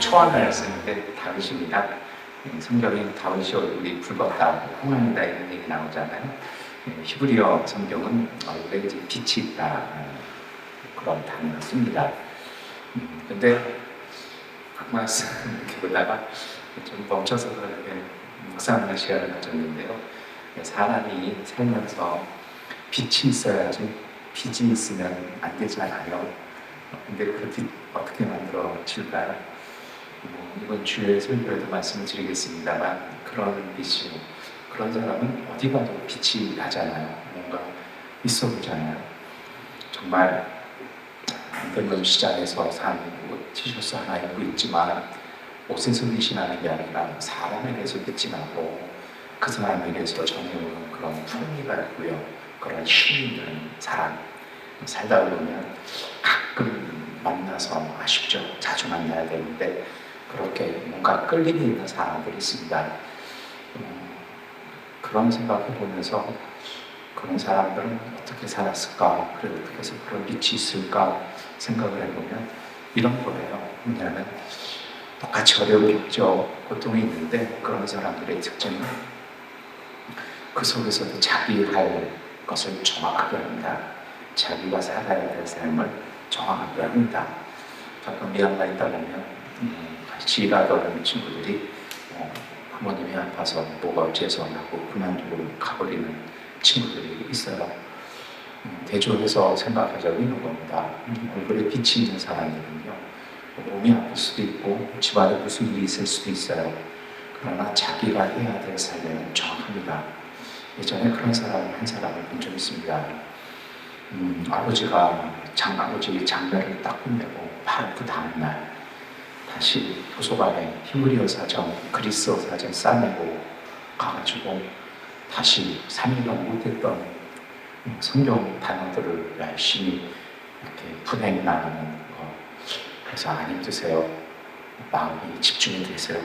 초안을 쓰는데 다윗입니다. 성경에 다윗이 얼굴이 붉었다, 홍한이다 이런 얘기 나오잖아요. 히브리어 성경은 얼굴에 이제 빛이 있다 그런 단어를 씁니다. 근데 그 말씀 이렇게 보다가 좀 멈춰서 이렇게 묵상하는 시간을 가졌는데요. 사람이 살면서 빛이 있어야지 빛이 있으면 안 되잖아요. 근데 그 빛 어떻게 만들어질까요? 이번 주에 설교에도 말씀을 드리겠습니다만 그런 빛이, 그런 사람은 어디 가도 빛이 나잖아요. 뭔가 있어 보잖아요. 정말 안되면 시장에서 산 옷, 티셔츠 하나 입고 있지만 옷에서 빛이 나는 게 아니라 사람에게서 빛이 나고 그 사람에게서 전해오는 그런 풍미가 있고요. 그런 힘이 있는 사람, 살다 보면 가끔 만나서 아쉽죠. 자주 만나야 되는데 그렇게 뭔가 끌림이 있는 사람들이 있습니다. 그런 생각을 보면서 그런 사람들은 어떻게 살았을까, 그리고 어떻게 해서 그런 빛이 있을까 생각을 해보면 이런 거예요. 왜냐하면 똑같이 어려움이 있죠. 고통이 있는데 그런 사람들의 특징은 그 속에서도 자기 할 것을 정확하게 합니다. 자기가 살아야 될 삶을 정확하게 합니다. 가끔 미얀마에 있다 보면 같이 일하던 친구들이 부모님이 아파서 뭐가 어째서 하고 그만두고 가버리는 친구들이 있어요. 대조해서 생각하자고 이런 겁니다. 얼굴에 빛이 있는 사람들은요, 몸이 아플 수도 있고 집안에 무슨 일이 있을 수도 있어요. 그러나 자기가 해야 될 삶에는 정확합니다. 예전에 그런 한 사람을 본 적이 있습니다. 아버지가 아버지 장례를 딱 끝내고 바로 그 다음날 다시 도서관에 히브리어 사전, 그리스어 사전 싸내고 가가지고 다시 3일간 못했던 성경 단어들을 열심히 이렇게 분해 나누는 거. 그래서 안 힘드세요. 마음이 집중이 되세요.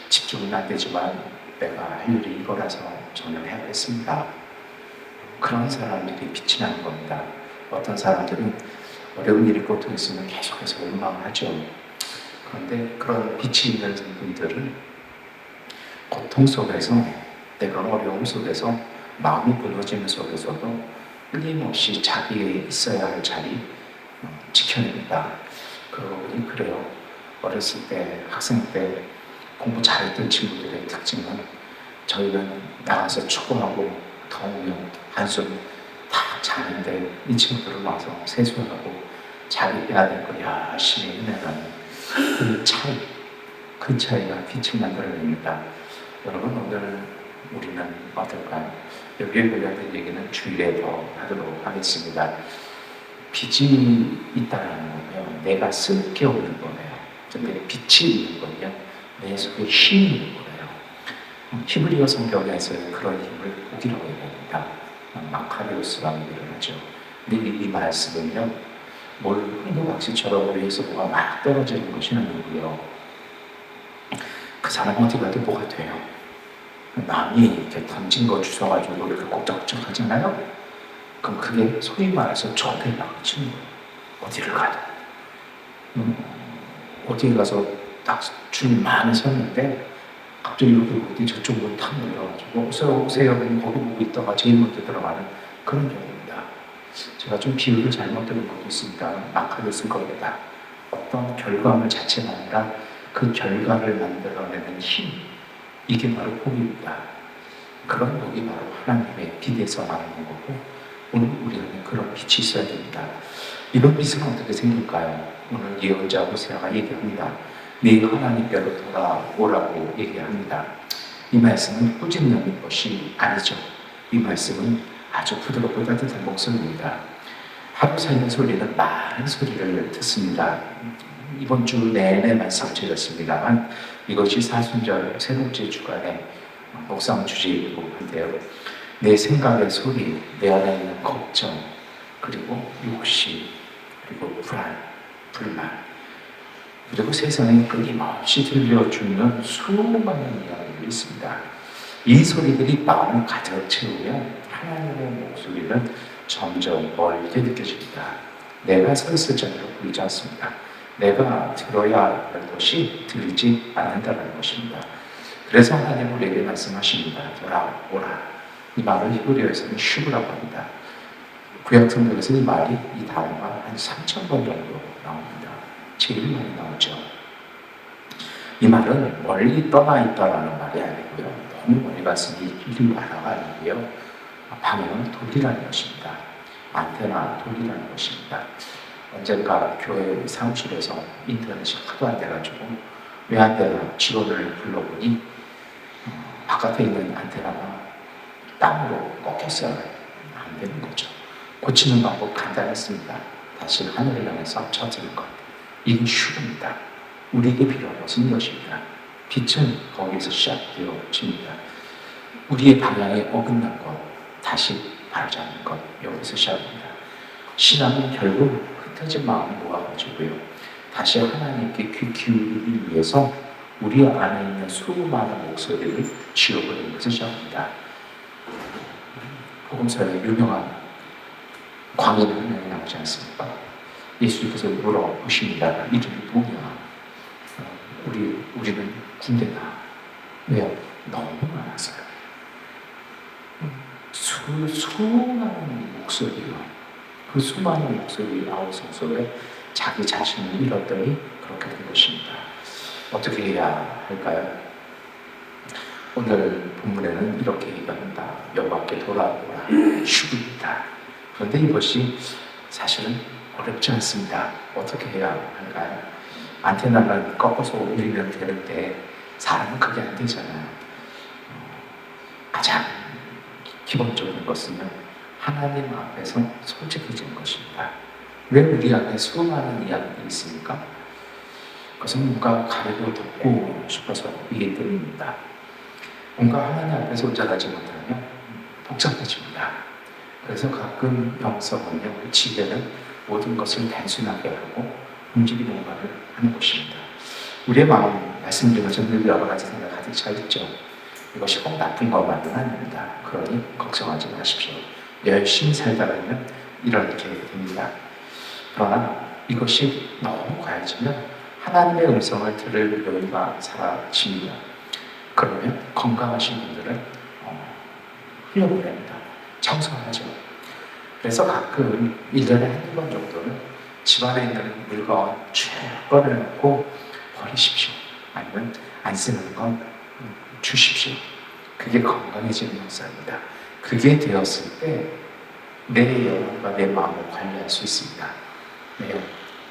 집중은 안 되지만 내가 할 일이 이거라서 저는 해야겠습니다. 그런 사람들이 빛이 나는 겁니다. 어떤 사람들은 어려운 일이 고통 있으면 계속해서 원망하죠. 그런데 그런 빛이 있는 분들은 고통 속에서, 내가 어려움 속에서, 마음이 무너지는 속에서도 끊임없이 자기의 있어야 할 자리 지켜냅니다. 그러고 보니 그래요. 어렸을 때, 학생 때 공부 잘했던 친구들의 특징은 저희는 나가서 축구하고 더우면 한숨 다 자는데 이 친구들은 와서 세수하고 자기 해야 될 거 열심히 해내는 그 차이가 빛을 만들어냅니다. 여러분, 오늘 우리는 어떨까요? 여기에 관련된 얘기는 주일에 더 하도록 하겠습니다. 빛이 있다는 거면 내가 쓸 게 없는 거예요. 근데 빛이 있는 거면 내 속에 힘이 있는 거예요. 히브리어 성경에서는 그런 힘을 복이라고 얘기합니다. 마카리오스라고 얘기를 하죠. 근데 이 말씀은요, 뭘 흥부박씨처럼 위에서 뭐가 막 떨어지는 것이 아니고요. 그 사람 어디 가도 뭐가 돼요. 남이 이렇게 던진 거 주워가지고 이렇게 꼼짝꼼짝 하잖아요. 그럼 그게 소위 말해서 저한테 막 치는 거예요. 어디를 가도. 어디에 가서 딱 줄 많이 섰는데 갑자기 여기 어디 저쪽으로 탁 내려가지고 오세요 거기 보고 있다가 제일 먼저 들어가는 그런 경우입니다. 제가 좀 비유를 잘못 들은 것도 있습니다. 막하게 쓴 겁니다. 어떤 결과물 자체가 아니라 그 결과를 만들어내는 힘, 이게 바로 복입니다. 그런 복이 바로 하나님의 빛에서 나오는 거고, 오늘 우리는 그런 빛이 있어야 됩니다. 이런 빛은 어떻게 생길까요? 오늘 예언자 호세아가 얘기합니다. 네 하나님께로 돌아오라고 얘기합니다. 이 말씀은 꾸짖는 것이 아니죠. 이 말씀은 아주 부드럽고 따뜻한 목소리입니다. 하루 살는 소리는 많은 소리를 듣습니다. 이번 주 내내 말씀 드렸습니다만 이것이 사순절 세 번째 주간에 목상 주제이기도 한데요. 내 생각의 소리, 내 안에 있는 걱정, 그리고 욕심, 그리고 불안, 불만, 그리고 세상에 끊임없이 들려주는 수많은 이야기들이 있습니다. 이 소리들이 마음을 가득 채우면 하나님의 목소리는 점점 멀게 느껴집니다. 내가 서 있을 자리로 보이지 않습니다. 내가 들어야 할 것이 들리지 않는다는 것입니다. 그래서 하나님은 우리에게 말씀하십니다. 돌아오라. 이 말을 히브리어에서는 슈브라고 합니다. 구약 성경에서 이 말이 이 단어가 한 3,000번 정도 나옵니다. 제일 많이 나오죠. 이 말은 멀리 떠나 있다라는 말이 아니고요. 너무 멀리 갔으니 이리 와라가 아니고요. 방향은 돌리라는 것입니다. 안테나 돌리라는 것입니다. 언젠가 교회 사무실에서 인터넷이 하도 안 돼가지고 왜 안 되나 직원을 불러보니 바깥에 있는 안테나가 땅으로 꺾였어요. 안 되는 거죠. 고치는 방법 간단했습니다. 다시 하늘을 향해서 쳐지는 것. 이게 슈입니다. 우리에게 필요한 것은 이것입니다. 빛은 거기에서 시작되어집니다. 우리의 방향에 어긋난 것, 다시 바로잡는 것, 여기서 시작합니다. 신앙은 결국 흩어진 마음을 모아가지고요. 다시 하나님께 귀 기울이기 위해서 우리 안에 있는 수많은 목소리를 지워버리는 것을 시작합니다. 복음서에 유명한 광인 한 명이 나오지 않습니까? 예수님께서 물어보십니다. 이름이 뭐냐? 우리는 군대다. 왜요? 너무 많았어요. 수많은 목소리요. 그 수많은 목소리 아우성 속에 자기 자신을 잃었더니 그렇게 된 것입니다. 어떻게 해야 할까요? 오늘 본문에는 이렇게 얘기합니다. 여호와께 돌아오라. 슈입니다. 그런데 이것이 사실은 어렵지 않습니다. 어떻게 해야 할까요? 안테나를 꺾어서 올리면 되는데 사람은 그게 안 되잖아요. 가장 기본적인 것은 하나님 앞에서 솔직해지는 것입니다. 왜 우리 안에 수많은 이야기들이 있습니까? 그것은 뭔가 가리고 덮고 싶어서 이게 들립니다. 뭔가 하나님 앞에 손절하지 못하면 복잡해집니다. 그래서 가끔 영성은요, 지혜는 모든 것을 단순하게 하고 움직이는 것을 하는 것입니다. 우리의 마음, 말씀드린 것처럼 늘 여러 가지 생각 가득 차 있죠. 이것이 꼭 나쁜 것만은 아닙니다. 그러니 걱정하지 마십시오. 열심히 살다 보면 이렇게 됩니다. 그러나 이것이 너무 과해지면 하나님의 음성을 들을 여유가 사라집니다. 그러면 건강하신 분들은 흘려보냅니다. 청소하죠. 그래서 가끔 1년에 한두 번 정도는 집안에 있는 물건 쭉 꺼내놓고 버리십시오. 아니면 안 쓰는 건 주십시오. 그게 건강해지는 역사입니다. 그게 되었을 때 내 영혼과 내 마음을 관리할 수 있습니다. 네,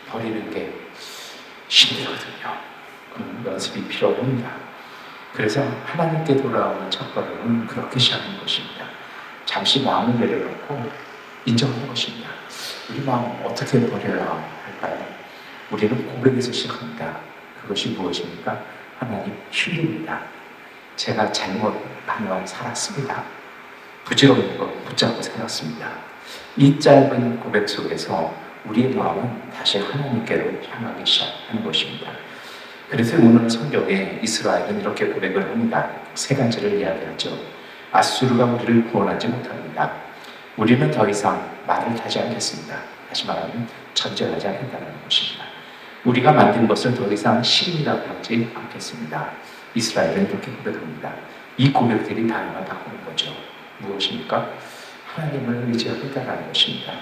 버리는 게 힘들거든요. 그런 연습이 필요합니다. 그래서 하나님께 돌아오는 첫걸음은 그렇게 시작하는 것입니다. 잠시 마음을 내려놓고 인정하는 것입니다. 우리 마음 어떻게 버려야 할까요? 우리는 고백에서 시작합니다. 그것이 무엇입니까? 하나님, 힘듭니다. 제가 잘못하며 살았습니다. 부질없는 것 붙잡고 살았습니다. 이 짧은 고백 속에서 우리의 마음은 다시 하나님께로 향하기 시작하는 것입니다. 그래서 오늘 성경에 이스라엘은 이렇게 고백을 합니다. 세 가지를 이야기하죠. 아수르가 우리를 구원하지 못합니다. 우리는 더 이상 말을 타지 않겠습니다. 다시 말하면 전쟁하지 않겠다는 것입니다. 우리가 만든 것을 더 이상 신이라고 하지 않겠습니다. 이스라엘은 이렇게 고백합니다. 이 고백들이 다음과 바꾸는 거죠. 무엇입니까? 하나님을 의지하겠다는 것입니다.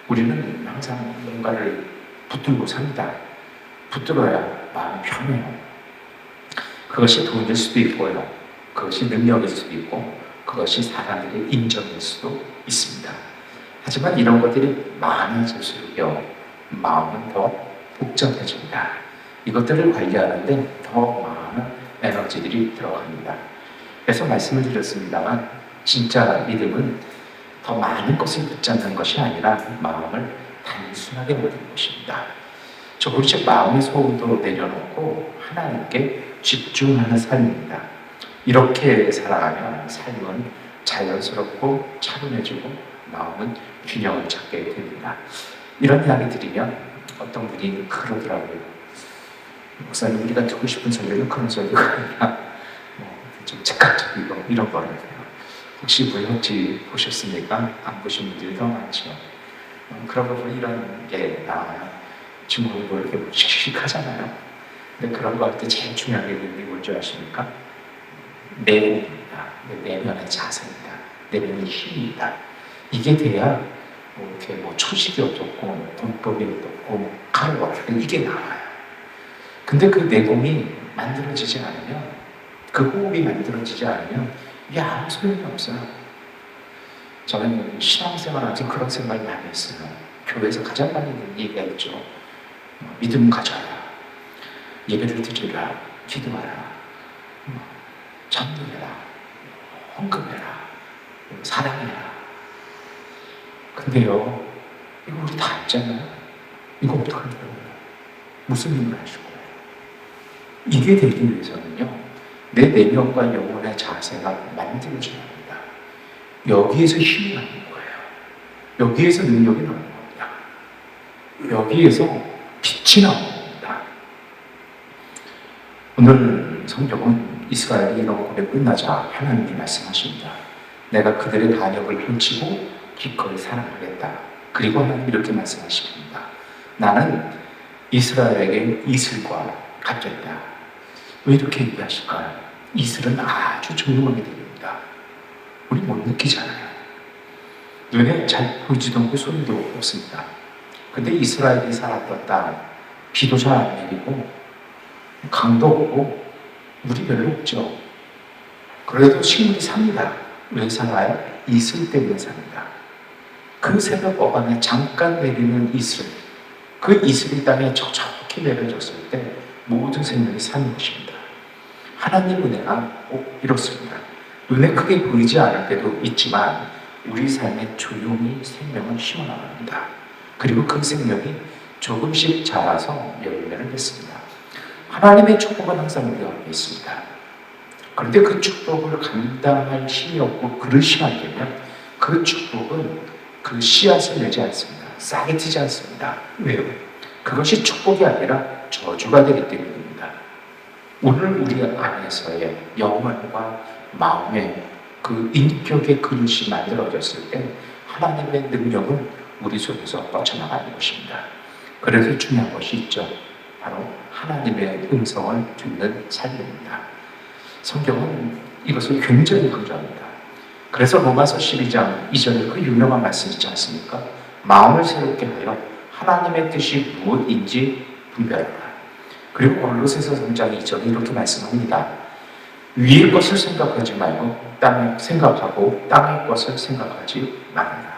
우리는 항상 뭔가를 붙들고 삽니다. 붙들어야 마음이 편해요. 그것이 돈일 수도 있고요. 그것이 능력일 수도 있고 그것이 사람들의 인정일 수도 있습니다. 하지만 이런 것들이 많아질수록요, 마음은 더 복잡해집니다. 이것들을 관리하는데 더 많은 에너지들이 들어갑니다. 그래서 말씀을 드렸습니다만 진짜 믿음은 더 많은 것을 붙잡는 것이 아니라 마음을 단순하게 모든 것입니다. 조금씩 마음의 소음도 내려놓고 하나님께 집중하는 삶입니다. 이렇게 살아가면 삶은 자연스럽고 차분해지고 마음은 균형을 찾게 됩니다. 이런 이야기 드리면 어떤 분이 그러더라고요. 목사님, 우리가 듣고 싶은 설교는 그런 설교가 아니라 좀 즉각적이고 이런 거라고요. 혹시 무협지 보셨습니까? 안 보신 분들이 더 많죠. 그런 거 보면 이런 게 나와요. 중국은 뭐 이렇게 씩씩하잖아요. 근데 그런 거 할 때 제일 중요한 게 뭔지 아십니까? 내공입니다. 내면의 자세입니다. 내면의 힘입니다. 이게 돼야 이렇게 초식이 어떻고 돈법이 어떻고 가루가 어떻고 이게 나와요. 근데 그 내공이 만들어지지 않으면, 그 호흡이 만들어지지 않으면 이게 아무 소용이 없어요. 저는 신앙생활하면서 그런 생각을 많이 했어요. 교회에서 가장 많이 듣는 얘기가 있죠. 믿음 가져라, 예배를 드리라, 기도하라, 전도해라, 헌금해라, 사랑해라. 근데요, 이거 우리 다 알잖아요. 이거 어떡하려고? 무슨 힘을 하실 거예요? 이게 되기 위해서는요, 내 내면과 영혼의 자세가 만들어져야 합니다. 여기에서 힘이 나는 거예요. 여기에서 능력이 나는 겁니다. 여기에서 빛이 나는 겁니다. 오늘 성경은 이스라엘이 이런 고백 끝나자 하나님이 말씀하십니다. 내가 그들의 반역을 펼치고 기꺼이 사랑하겠다. 그리고 하나님 이렇게 말씀하십니다. 나는 이스라엘에게 이슬과 같겠다. 왜 이렇게 얘기하실까요? 이슬은 아주 조용하게 들립니다. 우리 못 느끼잖아요. 눈에 잘 보이지도 않고 소리도 없습니다. 근데 이스라엘이 살았던 땅, 비도 잘 안 내리고 강도 없고 물이 별로 없죠. 그래도 식물이 삽니다. 왜 살아요? 이슬 때문에 삽니다. 그 새벽 어간에 잠깐 내리는 이슬, 그 이슬이 땅에 촉촉히 내려졌을 때 모든 생명이 사는 것입니다. 하나님 은혜가 꼭 이렇습니다. 눈에 크게 보이지 않을 때도 있지만 우리 삶에 조용히 생명을 심어나갑니다. 그리고 그 생명이 조금씩 자라서 열매를 맺습니다. 하나님의 축복은 항상 우리와 함께 있습니다. 그런데 그 축복을 감당할 힘이 없고 그릇이 안 되면 그 축복은 그 씨앗을 내지 않습니다. 싹이 트지 않습니다. 왜요? 그것이 축복이 아니라 저주가 되기 때문입니다. 오늘 우리 안에서의 영혼과 마음의 그 인격의 그릇이 만들어졌을 때 하나님의 능력은 우리 속에서 뻗쳐나가는 것입니다. 그래서 중요한 것이 있죠. 바로 하나님의 음성을 듣는 삶입니다. 성경은 이것을 굉장히 강조합니다. 그래서 로마서 12장 2절에 그 유명한 말씀 있지 않습니까? 마음을 새롭게 하여 하나님의 뜻이 무엇인지 분별하라. 그리고 골로새서 3장 2절에 이렇게 말씀합니다. 위의 것을 생각하지 말고 생각하고 땅의 것을 생각하지 말아라.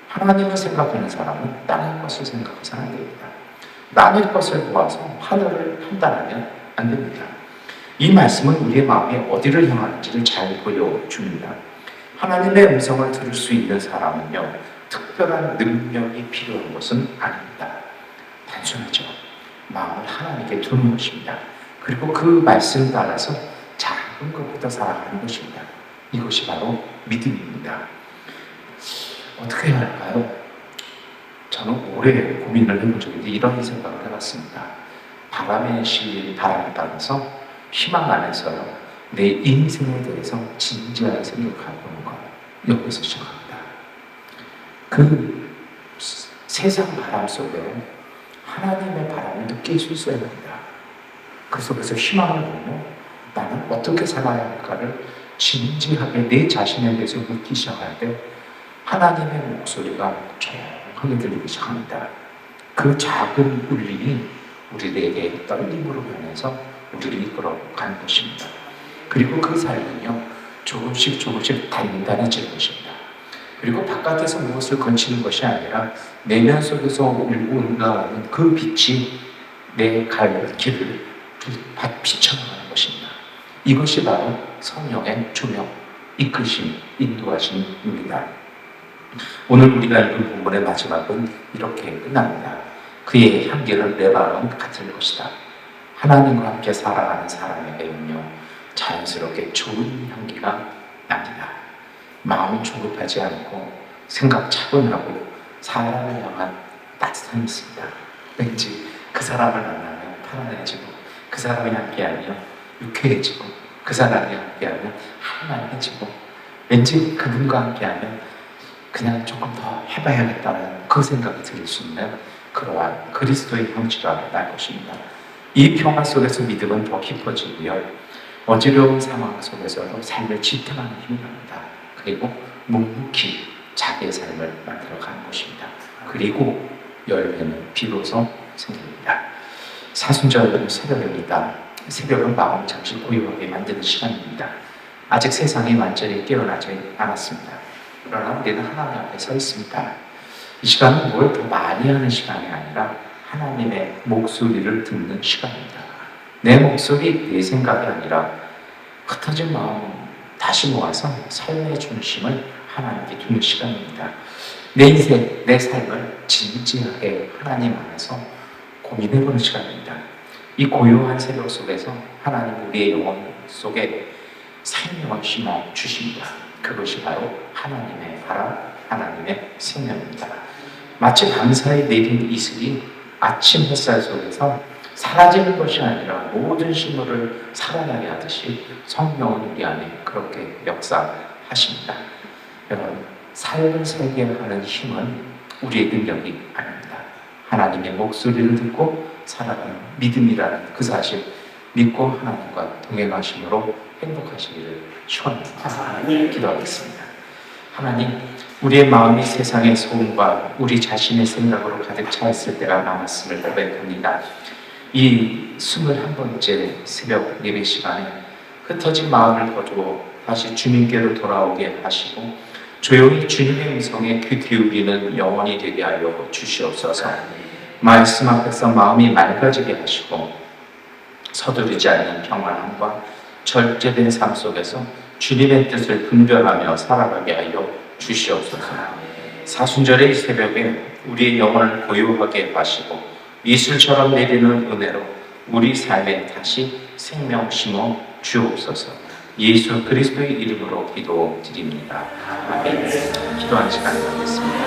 하나님을 생각하는 사람은 땅의 것을 생각해서는 안 됩니다. 남의 것을 보아서 하늘을 판단하면 안 됩니다. 이 말씀은 우리의 마음이 어디를 향하는지를 잘 보여줍니다. 하나님의 음성을 들을 수 있는 사람은요, 특별한 능력이 필요한 것은 아닙니다. 단순하죠. 마음을 하나님께 두는 것입니다. 그리고 그 말씀 따라서 작은 것부터 살아가는 것입니다. 이것이 바로 믿음입니다. 어떻게 해야 할까요? 저는 오래 고민을 해본 적이 있는데 이런 생각을 해봤습니다. 바람에 실린 바람을 따라서 희망 안에서요, 내 인생에 대해서 진지하게 생각해보는 것, 여기서 시작합니다. 그 세상 바람 속에 하나님의 바람을 느낄 수 있어야 합니다. 그 속에서 희망을 보며 나는 어떻게 살아야 할까를 진지하게 내 자신에 대해서 묻기 시작할 때 하나님의 목소리가 조용하게 들리기 시작합니다. 그 작은 울림이 우리에게 떨림으로 변해서 우리를 이끌어가는 것입니다. 그리고 그 삶은요, 조금씩 단단해지는 것입니다. 그리고 바깥에서 무엇을 건치는 것이 아니라 내면 속에서 올라오는 그 빛이 내 갈 길을 비춰나가는 것입니다. 이것이 바로 성령의 조명, 이끄심, 인도하심입니다. 오늘 우리가 읽은 본문의 마지막은 이렇게 끝납니다. 그의 향기를 내 마음은 같을 것이다. 하나님과 함께 살아가는 사람에게는요, 자연스럽게 좋은 향기가 납니다. 마음은 조급하지 않고 생각 차분하고 사람을 향한 따뜻함이 있습니다. 왠지 그 사람을 만나면 편안해지고 그 사람이 함께하며 유쾌해지고, 그 사람이 함께하면 한만해지고, 왠지 그분과 함께하면 그냥 조금 더 해봐야겠다는 그 생각이 들 수 있는 그러한 그리스도의 형체가 날 것입니다. 이 평화 속에서 믿음은 더 깊어지고요, 어지러운 상황 속에서도 삶을 지탱하는 힘이 납니다. 그리고 묵묵히 자기의 삶을 만들어가는 것입니다. 그리고 열매는 비로소 생깁니다. 사순절 새벽입니다. 새벽은 마음 잠시 고요하게 만드는 시간입니다. 아직 세상이 완전히 깨어나지 않았습니다. 그러나 우리는 하나님 앞에 서 있습니다. 이 시간은 뭘 더 많이 하는 시간이 아니라 하나님의 목소리를 듣는 시간입니다. 내 목소리, 내 생각이 아니라 흩어진 마음 다시 모아서 삶의 중심을 하나님께 두는 시간입니다. 내 인생, 내 삶을 진지하게 하나님 안에서 고민해보는 시간입니다. 이 고요한 새벽 속에서 하나님 우리의 영혼 속에 생명을 심어 주십니다. 그것이 바로 하나님의 바람, 하나님의 생명입니다. 마치 밤사이 내린 이슬이 아침 햇살 속에서 사라지는 것이 아니라 모든 식물을 살아나게 하듯이 성령은 우리 안에 그렇게 역사하십니다. 여러분, 삶을 살게 하는 힘은 우리의 능력이 아닙니다. 하나님의 목소리를 듣고 살아가는 믿음이라는 그 사실 믿고 하나님과 동행하심으로 행복하시기를 축원합니다. 기도하겠습니다. 하나님, 우리의 마음이 세상의 소음과 우리 자신의 생각으로 가득 차 있을 때가 많았음을 고백합니다. 이 21번째 새벽 예배 시간에 흩어진 마음을 거두어 다시 주님께로 돌아오게 하시고 조용히 주님의 음성에 귀 기울이는 영혼이 되게 하여 주시옵소서. 말씀 앞에서 마음이 맑아지게 하시고 서두르지 않는 평안함과 절제된 삶 속에서 주님의 뜻을 분별하며 살아가게 하여 주시옵소서. 사순절의 이 새벽에 우리의 영혼을 고요하게 하시고 이슬처럼 내리는 은혜로 우리 삶에 다시 생명 심어 주옵소서. 예수 그리스도의 이름으로 기도드립니다. 아멘. 기도하는 시간을 갖겠습니다.